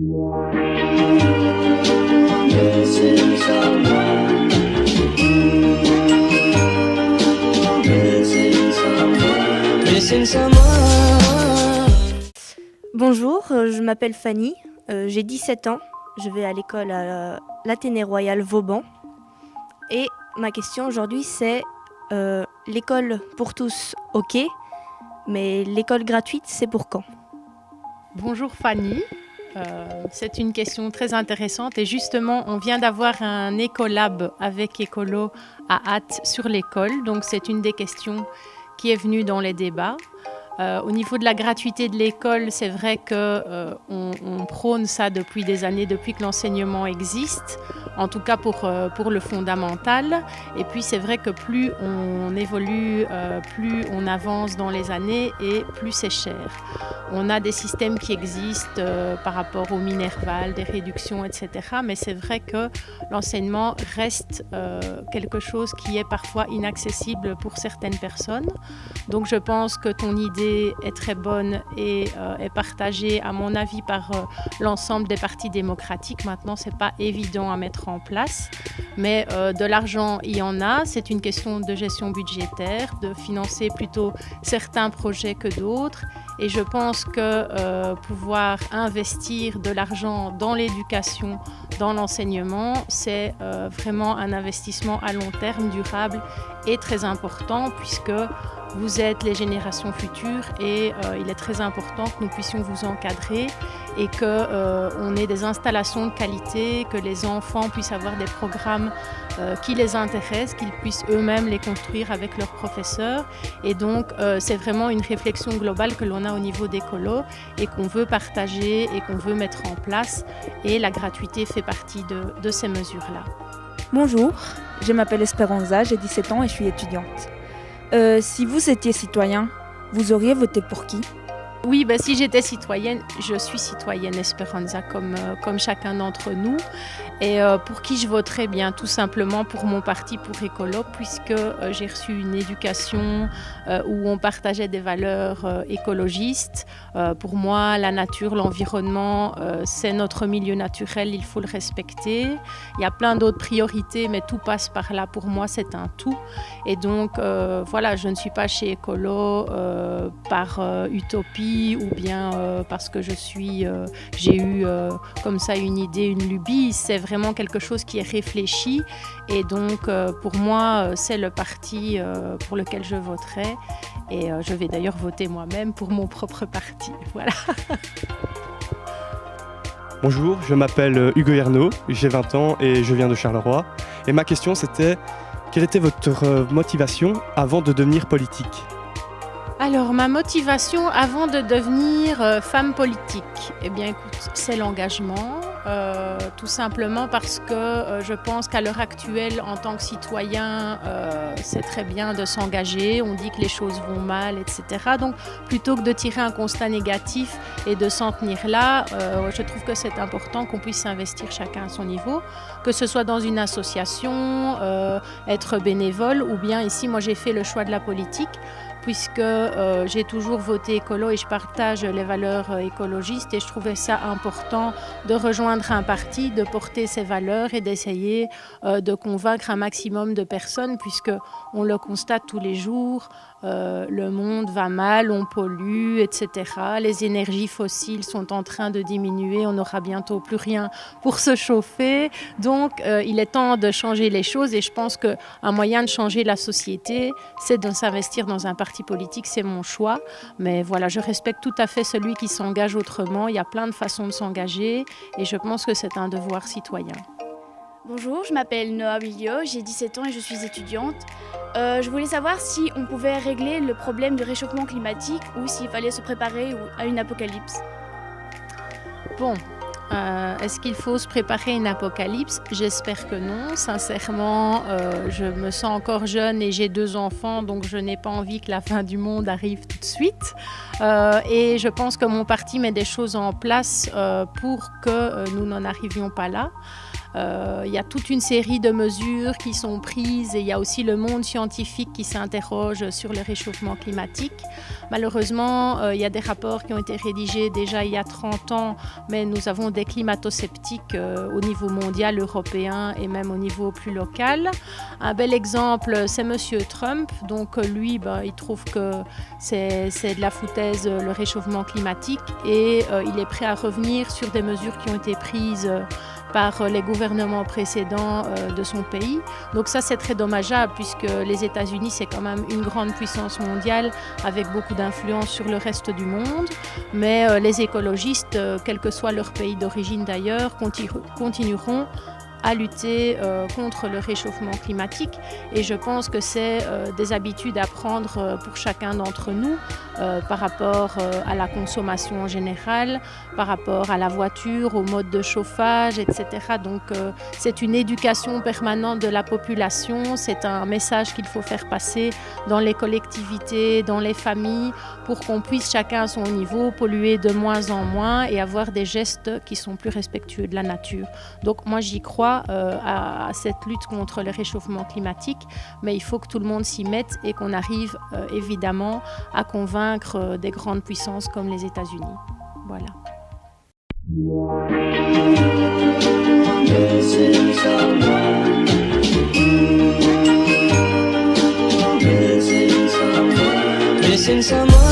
Bonjour, je m'appelle Fanny, j'ai 17 ans, je vais à l'école à l'Athénée Royal Vauban. Et ma question aujourd'hui c'est l'école pour tous, ok, mais l'école gratuite c'est pour quand ? Bonjour Fanny, c'est une question très intéressante et justement on vient d'avoir un écolab avec Écolo à Ath sur l'école, donc c'est une des questions qui est venue dans les débats. Au niveau de la gratuité de l'école, c'est vrai qu'on prône ça depuis des années, depuis que l'enseignement existe, en tout cas pour le fondamental. Et puis c'est vrai que plus on évolue, plus on avance dans les années et plus c'est cher. On a des systèmes qui existent par rapport au Minerval, des réductions, etc. Mais c'est vrai que l'enseignement reste quelque chose qui est parfois inaccessible pour certaines personnes. Donc je pense que ton idée est très bonne et est partagée, à mon avis, par l'ensemble des partis démocratiques. Maintenant, ce n'est pas évident à mettre en place, mais de l'argent, il y en a. C'est une question de gestion budgétaire, de financer plutôt certains projets que d'autres. Et je pense que pouvoir investir de l'argent dans l'éducation, dans l'enseignement, c'est vraiment un investissement à long terme, durable et très important, puisque vous êtes les générations futures et il est très important que nous puissions vous encadrer et qu'on ait des installations de qualité, que les enfants puissent avoir des programmes qui les intéressent, qu'ils puissent eux-mêmes les construire avec leurs professeurs. Et donc, c'est vraiment une réflexion globale que l'on a au niveau d'Écolo et qu'on veut partager et qu'on veut mettre en place. Et la gratuité fait partie de ces mesures-là. Bonjour, je m'appelle Esperanza, j'ai 17 ans et je suis étudiante. Si vous étiez citoyen, vous auriez voté pour qui ? Oui, si j'étais citoyenne, je suis citoyenne Esperanza comme chacun d'entre nous. Et pour qui je voterais ? Bien tout simplement pour mon parti, pour Écolo, puisque j'ai reçu une éducation où on partageait des valeurs écologistes. Pour moi, la nature, l'environnement, c'est notre milieu naturel, il faut le respecter. Il y a plein d'autres priorités, mais tout passe par là. Pour moi, c'est un tout. Et donc, voilà, je ne suis pas chez Écolo par utopie ou bien parce que j'ai eu comme ça une idée, une lubie. C'est vraiment quelque chose qui est réfléchi et donc pour moi c'est le parti pour lequel je voterai et je vais d'ailleurs voter moi-même pour mon propre parti. Voilà. Bonjour, je m'appelle Hugo Ernaud, j'ai 20 ans et je viens de Charleroi. Et ma question c'était, quelle était votre motivation avant de devenir politique ? Alors, ma motivation avant de devenir femme politique, eh bien, écoute, c'est l'engagement, tout simplement parce que je pense qu'à l'heure actuelle, en tant que citoyen, c'est très bien de s'engager, on dit que les choses vont mal, etc. Donc, plutôt que de tirer un constat négatif et de s'en tenir là, je trouve que c'est important qu'on puisse s'investir chacun à son niveau, que ce soit dans une association, être bénévole, ou bien ici, moi j'ai fait le choix de la politique, puisque j'ai toujours voté écolo et je partage les valeurs écologistes et je trouvais ça important de rejoindre un parti, de porter ses valeurs et d'essayer de convaincre un maximum de personnes puisque on le constate tous les jours, le monde va mal, on pollue, etc. Les énergies fossiles sont en train de diminuer, on n'aura bientôt plus rien pour se chauffer. Donc il est temps de changer les choses et je pense qu'un moyen de changer la société, c'est de s'investir dans un parti politique, c'est mon choix. Mais voilà, je respecte tout à fait celui qui s'engage autrement. Il y a plein de façons de s'engager et je pense que c'est un devoir citoyen. Bonjour, je m'appelle Noah Willio, j'ai 17 ans et je suis étudiante. Je voulais savoir si on pouvait régler le problème du réchauffement climatique ou s'il fallait se préparer à une apocalypse. Bon, est-ce qu'il faut se préparer à une apocalypse ? J'espère que non. Sincèrement, je me sens encore jeune et j'ai 2 enfants, donc je n'ai pas envie que la fin du monde arrive tout de suite. Et je pense que mon parti met des choses en place pour que nous n'en arrivions pas là. Il y a toute une série de mesures qui sont prises et il y a aussi le monde scientifique qui s'interroge sur le réchauffement climatique. Malheureusement, il y a des rapports qui ont été rédigés déjà il y a 30 ans, mais nous avons des climato-sceptiques au niveau mondial, européen et même au niveau plus local. Un bel exemple, c'est Monsieur Trump. Donc lui, il trouve que c'est de la foutaise le réchauffement climatique et il est prêt à revenir sur des mesures qui ont été prises par les gouvernements précédents de son pays. Donc ça, c'est très dommageable puisque les États-Unis, c'est quand même une grande puissance mondiale avec beaucoup d'influence sur le reste du monde. Mais les écologistes, quel que soit leur pays d'origine d'ailleurs, continueront à lutter contre le réchauffement climatique. Et je pense que c'est des habitudes à prendre pour chacun d'entre nous par rapport à la consommation en général, par rapport à la voiture, au mode de chauffage, etc. Donc c'est une éducation permanente de la population, c'est un message qu'il faut faire passer dans les collectivités, dans les familles, pour qu'on puisse chacun à son niveau polluer de moins en moins et avoir des gestes qui sont plus respectueux de la nature. Donc moi j'y crois à cette lutte contre le réchauffement climatique, mais il faut que tout le monde s'y mette et qu'on arrive évidemment à convaincre des grandes puissances comme les États-Unis. Voilà. Missing someone